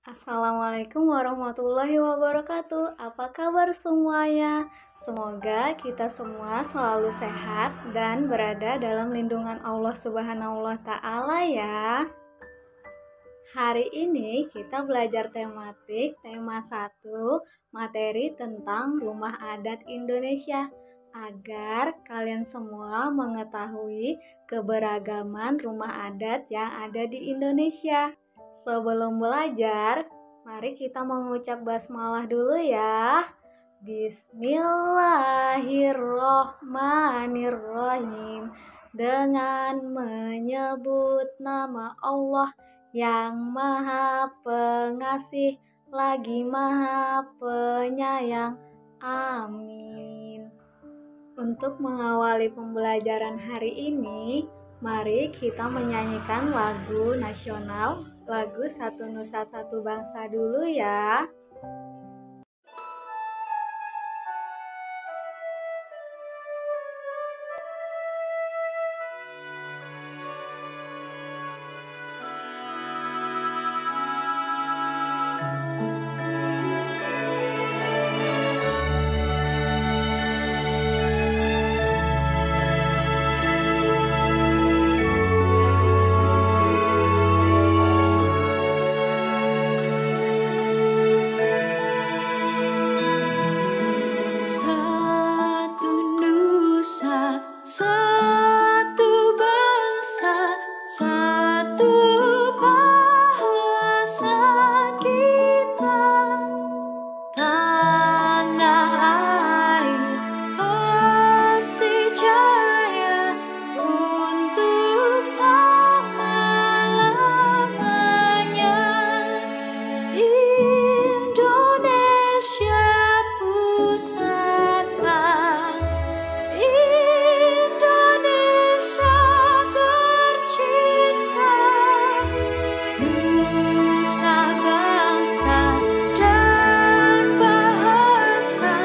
Assalamualaikum warahmatullahi wabarakatuh. Apa kabar semuanya? Semoga kita semua selalu sehat dan berada dalam lindungan Allah Subhanahu wa Ta'ala ya. Hari ini kita belajar tematik tema 1, materi tentang rumah adat Indonesia, agar kalian semua mengetahui keberagaman rumah adat yang ada di Indonesia. Sebelum belajar, mari kita mengucap basmalah dulu ya. Bismillahirrohmanirrohim. Dengan menyebut nama Allah yang Maha Pengasih lagi Maha Penyayang. Amin. Untuk mengawali pembelajaran hari ini, mari kita menyanyikan lagu nasional, lagu Satu Nusa Satu Bangsa dulu ya. Satu nusa, satu bangsa, satu bahasa kita. Tanah air pasti jaya untuk selama-lamanya. Indonesia pusaka, Indonesia tercinta, nusa bangsa dan bahasa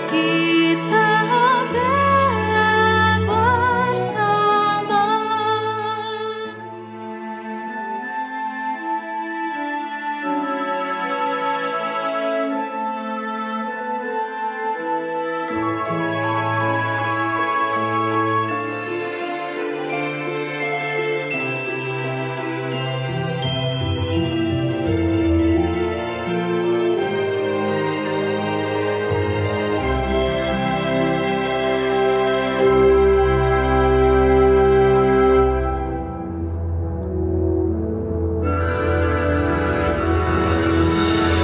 kita bela bersama.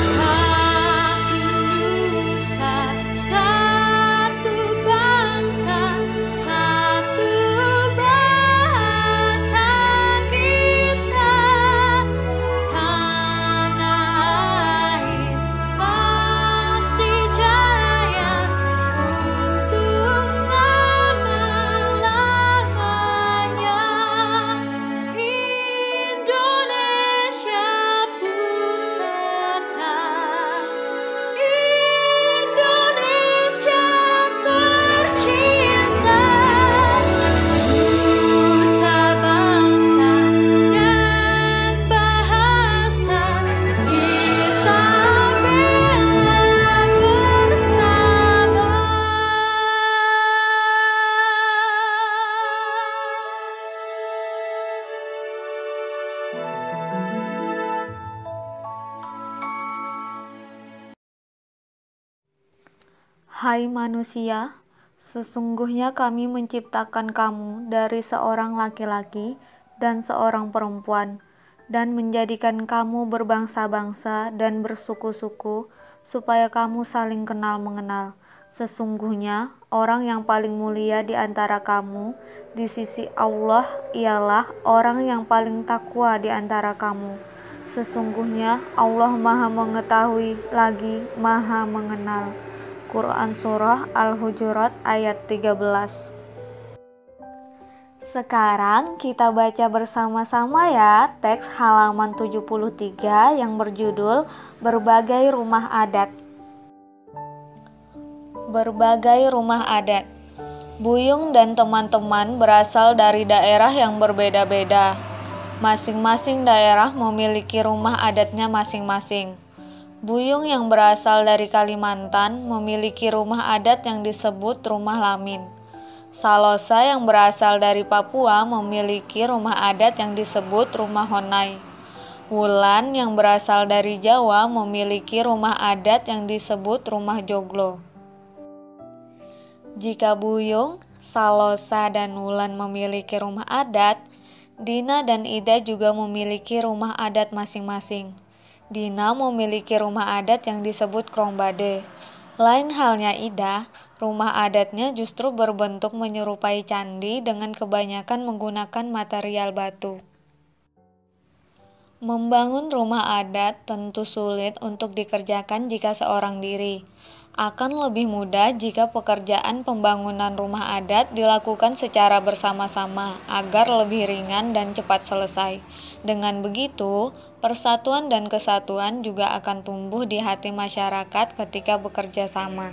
Satu nusa, satu bangsa, satu bahasa kita. Tanah air pasti jaya untuk selama-lamanya. Indonesia pusaka, Indonesia tercinta, nusa bangsa dan bahasa kita bela bersama. Hai manusia, sesungguhnya kami menciptakan kamu dari seorang laki-laki dan seorang perempuan, dan menjadikan kamu berbangsa-bangsa dan bersuku-suku, supaya kamu saling kenal mengenal. Sesungguhnya orang yang paling mulia di antara kamu di sisi Allah ialah orang yang paling takwa di antara kamu. Sesungguhnya Allah Maha Mengetahui lagi Maha Mengenal. Quran Surah Al-Hujurat ayat 13. Sekarang kita baca bersama-sama ya teks halaman 73 yang berjudul Berbagai Rumah Adat. Berbagai rumah adat. Buyung dan teman-teman berasal dari daerah yang berbeda-beda. Masing-masing daerah memiliki rumah adatnya masing-masing. Buyung yang berasal dari Kalimantan memiliki rumah adat yang disebut rumah lamin. Salosa yang berasal dari Papua memiliki rumah adat yang disebut rumah honai. Wulan yang berasal dari Jawa memiliki rumah adat yang disebut rumah joglo. Jika Buyung, Salosa, dan Wulan memiliki rumah adat, Dina dan Ida juga memiliki rumah adat masing-masing. Dina memiliki rumah adat yang disebut Krombade. Lain halnya Ida, rumah adatnya justru berbentuk menyerupai candi dengan kebanyakan menggunakan material batu. Membangun rumah adat tentu sulit untuk dikerjakan jika seorang diri. Akan lebih mudah jika pekerjaan pembangunan rumah adat dilakukan secara bersama-sama agar lebih ringan dan cepat selesai. Dengan begitu, persatuan dan kesatuan juga akan tumbuh di hati masyarakat ketika bekerja sama.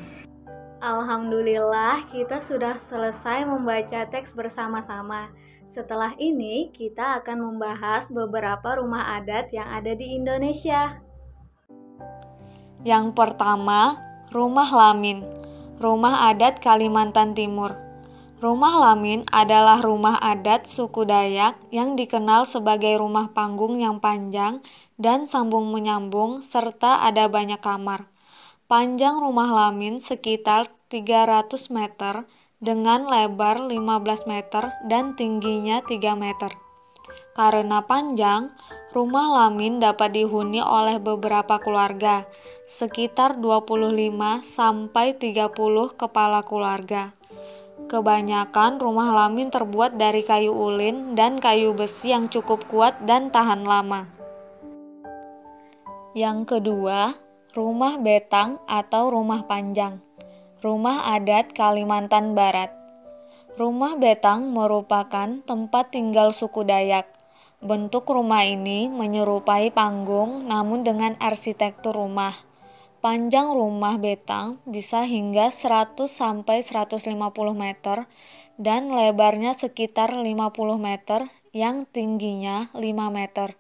Alhamdulillah, kita sudah selesai membaca teks bersama-sama. Setelah ini, kita akan membahas beberapa rumah adat yang ada di Indonesia. Yang pertama, rumah lamin, rumah adat Kalimantan Timur. Rumah lamin adalah rumah adat suku Dayak yang dikenal sebagai rumah panggung yang panjang dan sambung menyambung serta ada banyak kamar. Panjang rumah lamin sekitar 300 meter dengan lebar 15 meter dan tingginya 3 meter. Karena panjang, rumah lamin dapat dihuni oleh beberapa keluarga, sekitar 25 sampai 30 kepala keluarga. Kebanyakan rumah lamin terbuat dari kayu ulin dan kayu besi yang cukup kuat dan tahan lama. Yang kedua, rumah betang atau rumah panjang. Rumah adat Kalimantan Barat. Rumah betang merupakan tempat tinggal suku Dayak. Bentuk rumah ini menyerupai panggung namun dengan arsitektur rumah. Panjang rumah betang bisa hingga 100 sampai 150 meter dan lebarnya sekitar 50 meter yang tingginya 5 meter.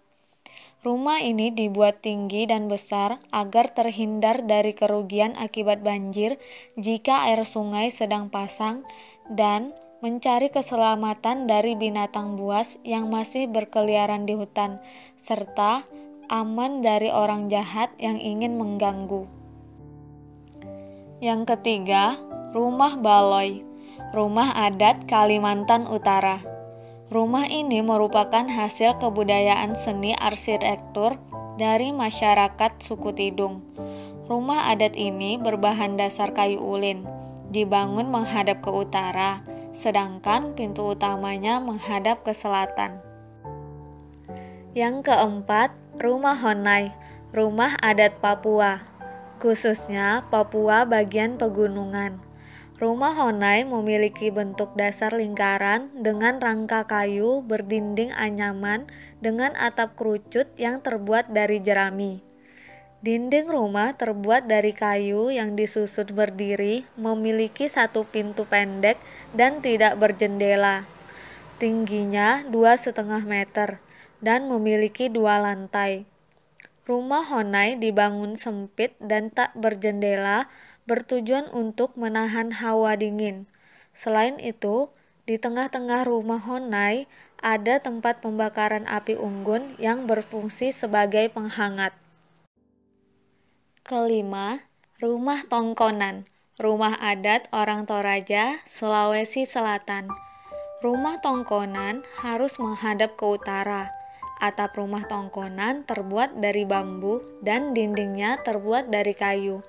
Rumah ini dibuat tinggi dan besar agar terhindar dari kerugian akibat banjir jika air sungai sedang pasang dan mencari keselamatan dari binatang buas yang masih berkeliaran di hutan, serta aman dari orang jahat yang ingin mengganggu. Yang ketiga, rumah baloi, rumah adat Kalimantan Utara. Rumah ini merupakan hasil kebudayaan seni arsitektur dari masyarakat suku Tidung. Rumah adat ini berbahan dasar kayu ulin, dibangun menghadap ke utara, sedangkan pintu utamanya menghadap ke selatan. Yang keempat, rumah honai, rumah adat Papua, khususnya Papua bagian pegunungan. Rumah honai memiliki bentuk dasar lingkaran dengan rangka kayu berdinding anyaman dengan atap kerucut yang terbuat dari jerami. Dinding rumah terbuat dari kayu yang disusun berdiri, memiliki satu pintu pendek dan tidak berjendela. Tingginya 2,5 meter dan memiliki 2 lantai. Rumah honai dibangun sempit dan tak berjendela, bertujuan untuk menahan hawa dingin. Selain itu, di tengah-tengah rumah honai ada tempat pembakaran api unggun yang berfungsi sebagai penghangat. Kelima, rumah tongkonan, rumah adat orang Toraja, Sulawesi Selatan. Rumah tongkonan harus menghadap ke utara. Atap rumah tongkonan terbuat dari bambu dan dindingnya terbuat dari kayu.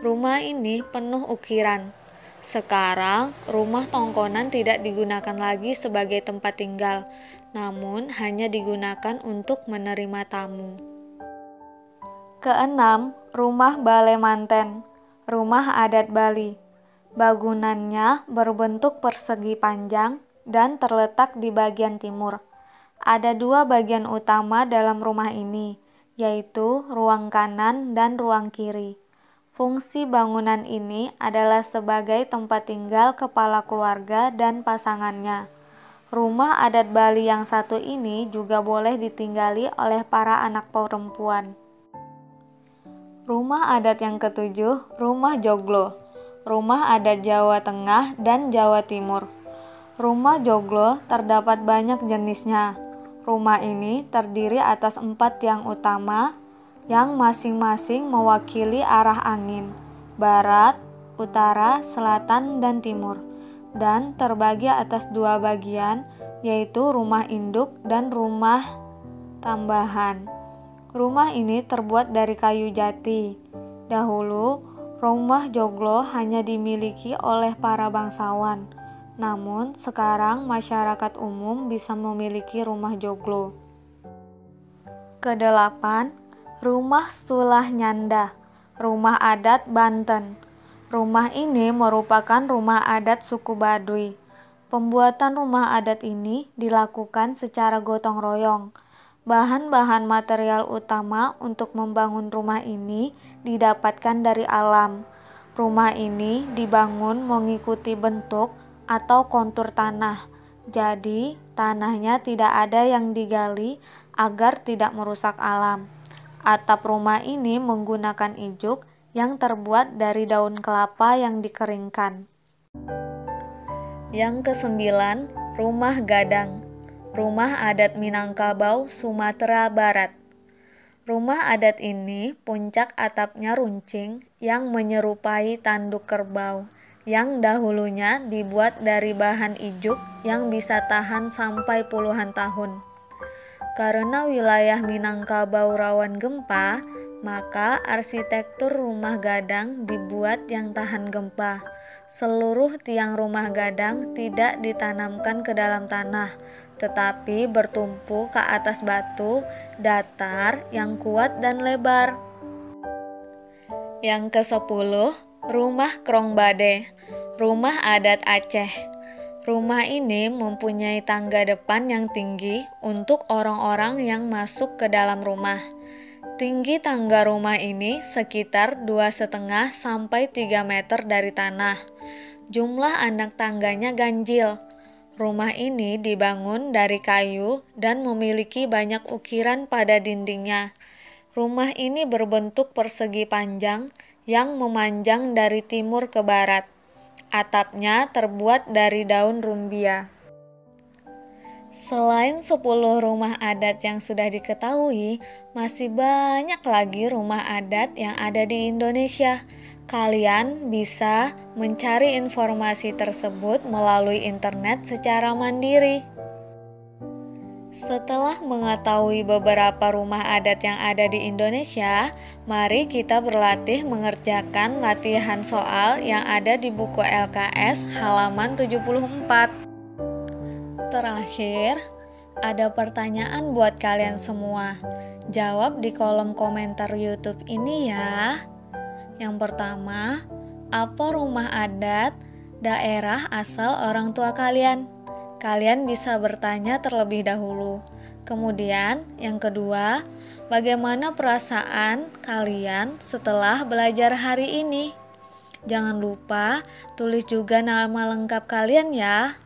Rumah ini penuh ukiran. Sekarang, rumah tongkonan tidak digunakan lagi sebagai tempat tinggal, namun hanya digunakan untuk menerima tamu. Keenam, rumah Bale Manten, rumah adat Bali. Bangunannya berbentuk persegi panjang dan terletak di bagian timur. Ada 2 bagian utama dalam rumah ini, yaitu ruang kanan dan ruang kiri. Fungsi bangunan ini adalah sebagai tempat tinggal kepala keluarga dan pasangannya. Rumah adat Bali yang satu ini juga boleh ditinggali oleh para anak perempuan. Rumah adat yang ketujuh, Rumah Joglo. Rumah adat Jawa Tengah dan Jawa Timur. Rumah joglo terdapat banyak jenisnya. Rumah ini terdiri atas 4 tiang utama yang masing-masing mewakili arah angin, barat, utara, selatan, dan timur, dan terbagi atas 2 bagian, yaitu rumah induk dan rumah tambahan. Rumah ini terbuat dari kayu jati. Dahulu, rumah joglo hanya dimiliki oleh para bangsawan. Namun, sekarang masyarakat umum bisa memiliki rumah joglo. Kedelapan, Rumah Sulah Nyanda, rumah adat Banten. Rumah ini merupakan rumah adat suku Baduy. Pembuatan rumah adat ini dilakukan secara gotong royong. Bahan-bahan material utama untuk membangun rumah ini didapatkan dari alam. Rumah ini dibangun mengikuti bentuk atau kontur tanah, jadi tanahnya tidak ada yang digali agar tidak merusak alam. Atap rumah ini menggunakan ijuk yang terbuat dari daun kelapa yang dikeringkan. Yang kesembilan, Rumah Gadang, rumah adat Minangkabau, Sumatera Barat. Rumah adat ini puncak atapnya runcing yang menyerupai tanduk kerbau, yang dahulunya dibuat dari bahan ijuk yang bisa tahan sampai puluhan tahun. Karena wilayah Minangkabau rawan gempa, maka arsitektur rumah gadang dibuat yang tahan gempa. Seluruh tiang rumah gadang tidak ditanamkan ke dalam tanah, tetapi bertumpu ke atas batu datar yang kuat dan lebar. Yang ke-10, Rumah Krongbade, rumah adat Aceh. Rumah ini mempunyai tangga depan yang tinggi untuk orang-orang yang masuk ke dalam rumah. Tinggi tangga rumah ini sekitar 2,5 sampai 3 meter dari tanah. Jumlah anak tangganya ganjil. Rumah ini dibangun dari kayu dan memiliki banyak ukiran pada dindingnya. Rumah ini berbentuk persegi panjang yang memanjang dari timur ke barat. Atapnya terbuat dari daun rumbia. Selain 10 rumah adat yang sudah diketahui, masih banyak lagi rumah adat yang ada di Indonesia. Kalian bisa mencari informasi tersebut melalui internet secara mandiri. Setelah mengetahui beberapa rumah adat yang ada di Indonesia, mari kita berlatih mengerjakan latihan soal yang ada di buku LKS halaman 74. Terakhir, ada pertanyaan buat kalian semua. Jawab di kolom komentar YouTube ini ya. Yang pertama, apa rumah adat daerah asal orang tua kalian? Kalian bisa bertanya terlebih dahulu. Kemudian, yang kedua, bagaimana perasaan kalian setelah belajar hari ini? Jangan lupa tulis juga nama lengkap kalian ya.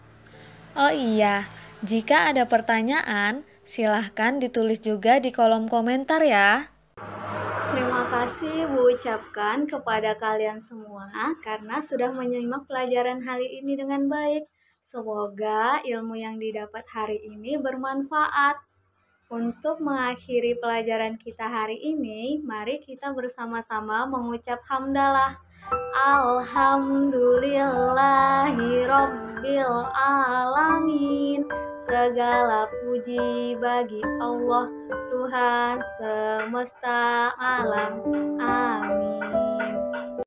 Oh iya, jika ada pertanyaan, silahkan ditulis juga di kolom komentar ya. Terima kasih Bu ucapkan kepada kalian semua karena sudah menyimak pelajaran hari ini dengan baik. Semoga ilmu yang didapat hari ini bermanfaat. Untuk mengakhiri pelajaran kita hari ini, mari kita bersama-sama mengucap hamdalah. Alhamdulillahirabbil alamin. Segala puji bagi Allah, Tuhan semesta alam. Amin.